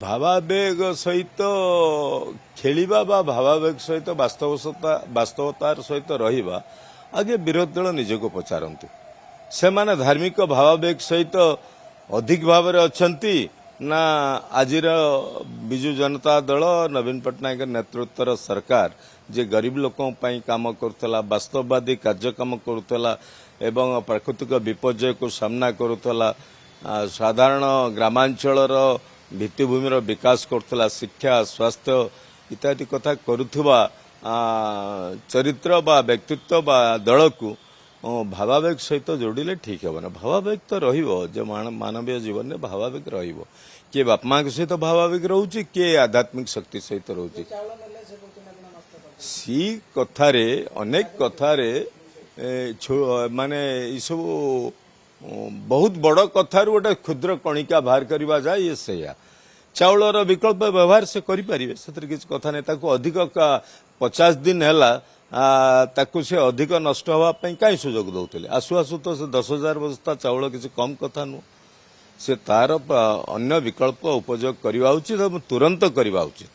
भावावेग सहित खेलिबा बा भावावेग सहित वास्तवतार सहित रहिबा आगे विरोधी दल निजको पचारंतु से माने धार्मिक भावावेग सहित अधिक भाव अछंती ना आजिर बिजु जनता दल नवीन पट्टनायक नेतृत्वर सरकार जे गरीब लोकों पई काम करुतला वास्तववादी कार्यक्रम करुतला एवं प्राकृतिक विपर्यय को सामना करुतला साधारण ग्रामांचलर भित्तिभूमिर विकास करुतला शिक्षा स्वास्थ्य इत्यादि कथा करुथुवा चरित्र बा व्यक्तित्व बा दल को भावावेग सहित जोड़िले ठीक हे ना भावावेग तो रहिबो जे मानवीय जीवन में भावावेग रहिबो किए बापमा के सहित भावावेग रहउची किए आध्यात्मिक शक्ति सहित रहउची सी कथारे अनेक कथारे माने ई सब बहुत बड़ कथार गोटे क्षुद्र कणिका बाहर करवा जाए ये सैया चाउलर विकल्प व्यवहार से करें से कथा नहीं ताको अधिक 50 दिन है ताकू से अधिक नष्ट होगापी कहीं सुजोग दौले आसु आसु तो 10,000 बस्ता चाउल किसी कम कथा नुह से तार अन्य विकल्प उपयोग करवा उचित तुरंत करवा उचित।